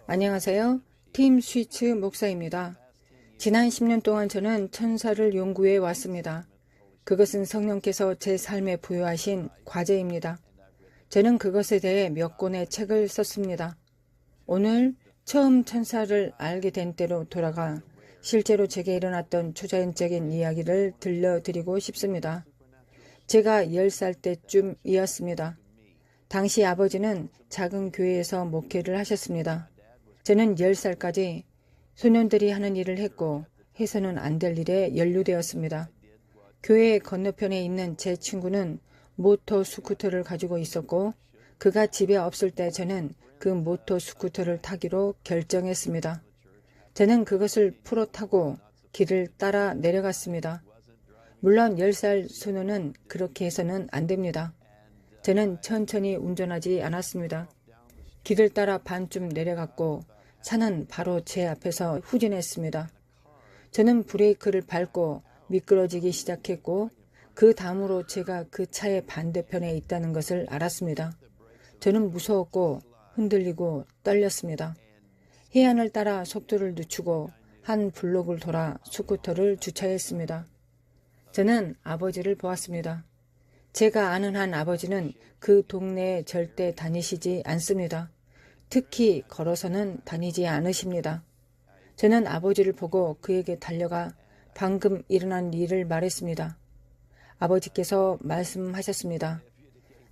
안녕하세요. 팀 스위츠 목사입니다. 지난 10년 동안 저는 천사를 연구해 왔습니다. 그것은 성령께서 제 삶에 부여하신 과제입니다. 저는 그것에 대해 몇 권의 책을 썼습니다. 오늘 처음 천사를 알게 된 때로 돌아가 실제로 제게 일어났던 초자연적인 이야기를 들려드리고 싶습니다. 제가 10살 때쯤이었습니다. 당시 아버지는 작은 교회에서 목회를 하셨습니다. 저는 10살까지 소년들이 하는 일을 했고 해서는 안 될 일에 연루되었습니다. 교회 건너편에 있는 제 친구는 모터 스쿠터를 가지고 있었고 그가 집에 없을 때 저는 그 모터 스쿠터를 타기로 결정했습니다. 저는 그것을 풀어 타고 길을 따라 내려갔습니다. 물론 10살 소년은 그렇게 해서는 안 됩니다. 저는 천천히 운전하지 않았습니다. 길을 따라 반쯤 내려갔고 차는 바로 제 앞에서 후진했습니다. 저는 브레이크를 밟고 미끄러지기 시작했고 그 다음으로 제가 그 차의 반대편에 있다는 것을 알았습니다. 저는 무서웠고 흔들리고 떨렸습니다. 해안을 따라 속도를 늦추고 한 블록을 돌아 스쿠터를 주차했습니다. 저는 아버지를 보았습니다. 제가 아는 한 아버지는 그 동네에 절대 다니시지 않습니다. 특히 걸어서는 다니지 않으십니다. 저는 아버지를 보고 그에게 달려가 방금 일어난 일을 말했습니다. 아버지께서 말씀하셨습니다.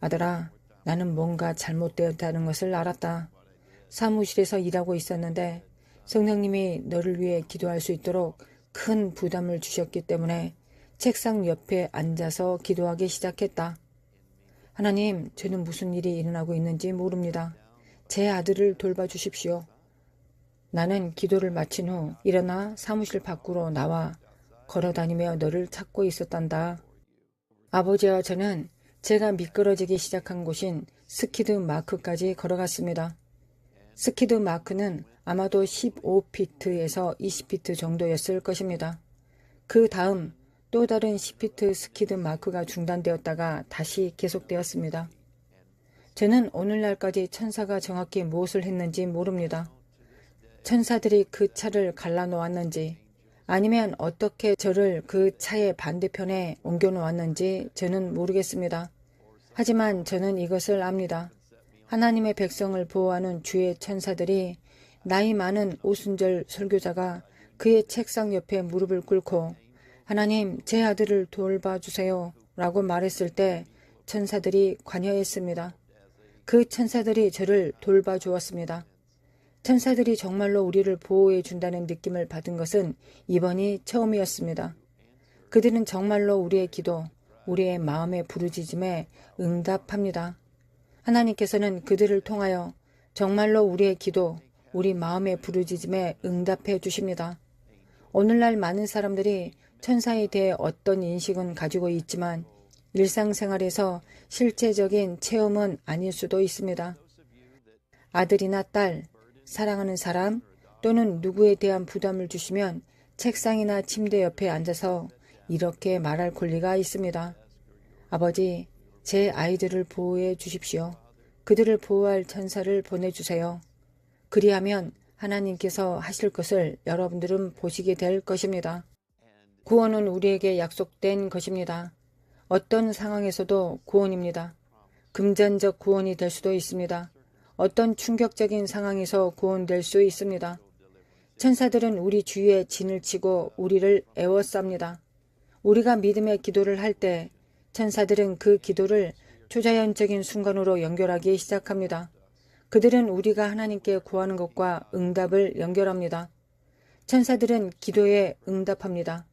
아들아, 나는 뭔가 잘못되었다는 것을 알았다. 사무실에서 일하고 있었는데 성령님이 너를 위해 기도할 수 있도록 큰 부담을 주셨기 때문에 책상 옆에 앉아서 기도하기 시작했다. 하나님, 저는 무슨 일이 일어나고 있는지 모릅니다. 제 아들을 돌봐주십시오. 나는 기도를 마친 후 일어나 사무실 밖으로 나와 걸어다니며 너를 찾고 있었단다. 아버지와 저는 제가 미끄러지기 시작한 곳인 스키드 마크까지 걸어갔습니다. 스키드 마크는 아마도 15피트에서 20피트 정도였을 것입니다. 그 다음 또 다른 10피트 스키드 마크가 중단되었다가 다시 계속되었습니다. 저는 오늘날까지 천사가 정확히 무엇을 했는지 모릅니다. 천사들이 그 차를 갈라놓았는지 아니면 어떻게 저를 그 차의 반대편에 옮겨놓았는지 저는 모르겠습니다. 하지만 저는 이것을 압니다. 하나님의 백성을 보호하는 주의 천사들이 나이 많은 오순절 설교자가 그의 책상 옆에 무릎을 꿇고 하나님, 제 아들을 돌봐주세요 라고 말했을 때 천사들이 관여했습니다. 그 천사들이 저를 돌봐주었습니다. 천사들이 정말로 우리를 보호해 준다는 느낌을 받은 것은 이번이 처음이었습니다. 그들은 정말로 우리의 기도, 우리의 마음의 부르짖음에 응답합니다. 하나님께서는 그들을 통하여 정말로 우리의 기도, 우리 마음의 부르짖음에 응답해 주십니다. 오늘날 많은 사람들이 천사에 대해 어떤 인식은 가지고 있지만 일상생활에서 실제적인 체험은 아닐 수도 있습니다. 아들이나 딸, 사랑하는 사람 또는 누구에 대한 부담을 주시면 책상이나 침대 옆에 앉아서 이렇게 말할 권리가 있습니다. 아버지, 제 아이들을 보호해 주십시오. 그들을 보호할 천사를 보내주세요. 그리하면 하나님께서 하실 것을 여러분들은 보시게 될 것입니다. 구원은 우리에게 약속된 것입니다. 어떤 상황에서도 구원입니다. 금전적 구원이 될 수도 있습니다. 어떤 충격적인 상황에서 구원될 수 있습니다. 천사들은 우리 주위에 진을 치고 우리를 애워쌉니다. 우리가 믿음의 기도를 할 때 천사들은 그 기도를 초자연적인 순간으로 연결하기 시작합니다. 그들은 우리가 하나님께 구하는 것과 응답을 연결합니다. 천사들은 기도에 응답합니다.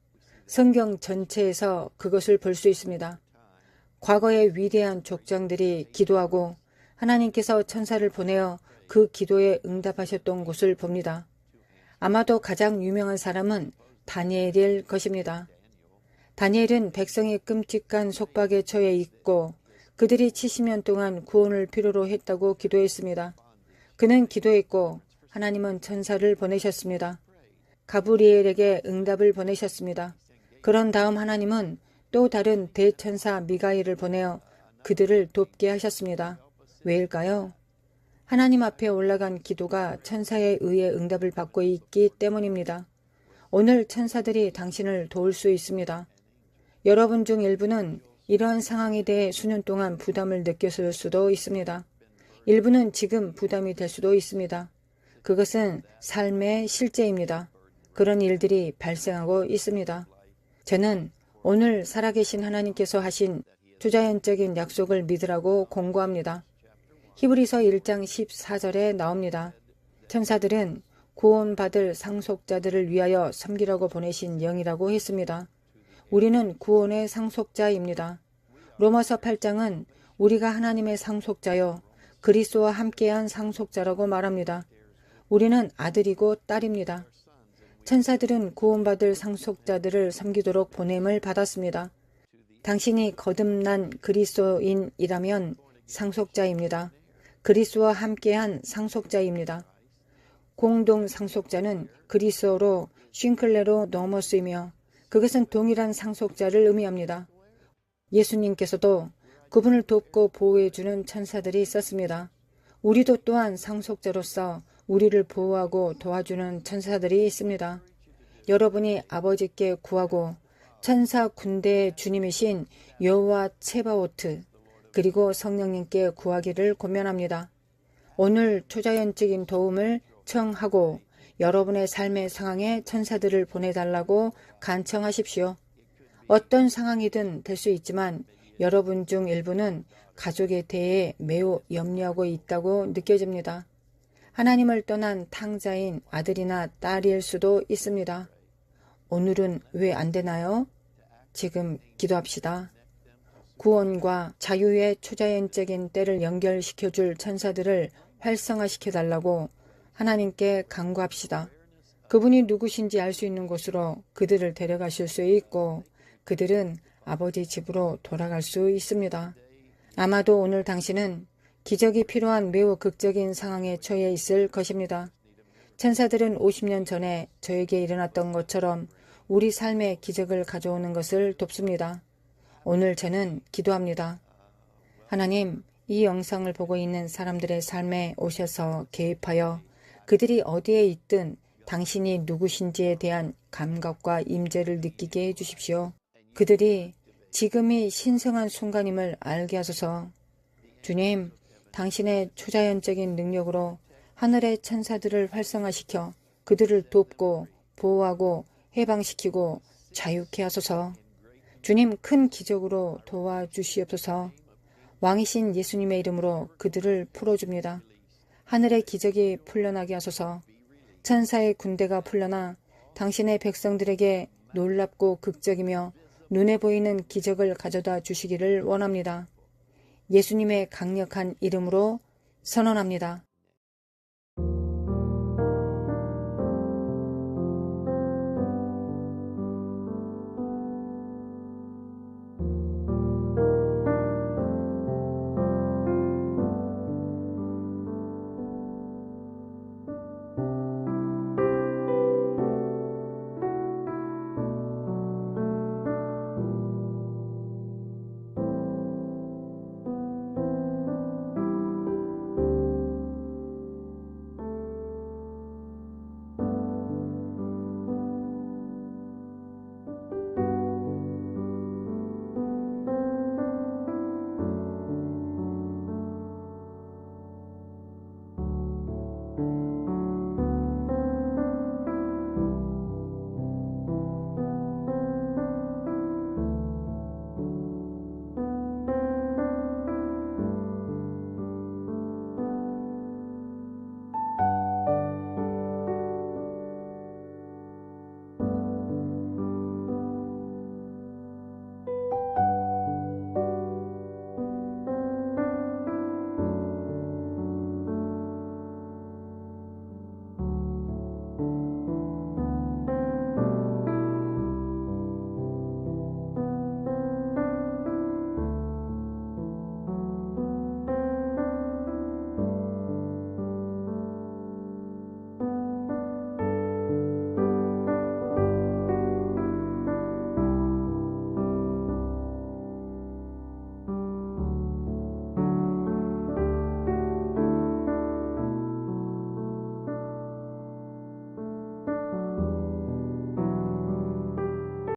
성경 전체에서 그것을 볼 수 있습니다. 과거의 위대한 족장들이 기도하고 하나님께서 천사를 보내어 그 기도에 응답하셨던 곳을 봅니다. 아마도 가장 유명한 사람은 다니엘일 것입니다. 다니엘은 백성의 끔찍한 속박에 처해 있고 그들이 70년 동안 구원을 필요로 했다고 기도했습니다. 그는 기도했고 하나님은 천사를 보내셨습니다. 가브리엘에게 응답을 보내셨습니다. 그런 다음 하나님은 또 다른 대천사 미가엘을 보내어 그들을 돕게 하셨습니다. 왜일까요? 하나님 앞에 올라간 기도가 천사에 의해 응답을 받고 있기 때문입니다. 오늘 천사들이 당신을 도울 수 있습니다. 여러분 중 일부는 이러한 상황에 대해 수년 동안 부담을 느꼈을 수도 있습니다. 일부는 지금 부담이 될 수도 있습니다. 그것은 삶의 실제입니다. 그런 일들이 발생하고 있습니다. 저는 오늘 살아계신 하나님께서 하신 초자연적인 약속을 믿으라고 공고합니다. 히브리서 1장 14절에 나옵니다. 천사들은 구원받을 상속자들을 위하여 섬기라고 보내신 영이라고 했습니다. 우리는 구원의 상속자입니다. 로마서 8장은 우리가 하나님의 상속자여 그리스도와 함께한 상속자라고 말합니다. 우리는 아들이고 딸입니다. 천사들은 구원받을 상속자들을 섬기도록 보냄을 받았습니다. 당신이 거듭난 그리스도인이라면 상속자입니다. 그리스도와 함께한 상속자입니다. 공동 상속자는 그리스도로 싱클레로 넘어쓰이며 그것은 동일한 상속자를 의미합니다. 예수님께서도 그분을 돕고 보호해주는 천사들이 있었습니다. 우리도 또한 상속자로서 우리를 보호하고 도와주는 천사들이 있습니다. 여러분이 아버지께 구하고 천사 군대의 주님이신 여호와 체바오트 그리고 성령님께 구하기를 권면합니다. 오늘 초자연적인 도움을 청하고 여러분의 삶의 상황에 천사들을 보내달라고 간청하십시오. 어떤 상황이든 될 수 있지만 여러분 중 일부는 가족에 대해 매우 염려하고 있다고 느껴집니다. 하나님을 떠난 탕자인 아들이나 딸일 수도 있습니다. 오늘은 왜 안 되나요? 지금 기도합시다. 구원과 자유의 초자연적인 때를 연결시켜줄 천사들을 활성화시켜달라고 하나님께 간구합시다. 그분이 누구신지 알 수 있는 곳으로 그들을 데려가실 수 있고 그들은 아버지 집으로 돌아갈 수 있습니다. 아마도 오늘 당신은 기적이 필요한 매우 극적인 상황에 처해 있을 것입니다. 천사들은 50년 전에 저에게 일어났던 것처럼 우리 삶에 기적을 가져오는 것을 돕습니다. 오늘 저는 기도합니다. 하나님, 이 영상을 보고 있는 사람들의 삶에 오셔서 개입하여 그들이 어디에 있든 당신이 누구신지에 대한 감각과 임재를 느끼게 해주십시오. 그들이 지금이 신성한 순간임을 알게 하소서. 주님, 당신의 초자연적인 능력으로 하늘의 천사들을 활성화시켜 그들을 돕고 보호하고 해방시키고 자유케 하소서. 주님, 큰 기적으로 도와주시옵소서. 왕이신 예수님의 이름으로 그들을 풀어줍니다. 하늘의 기적이 풀려나게 하소서. 천사의 군대가 풀려나 당신의 백성들에게 놀랍고 극적이며 눈에 보이는 기적을 가져다 주시기를 원합니다. 예수님의 강력한 이름으로 선언합니다.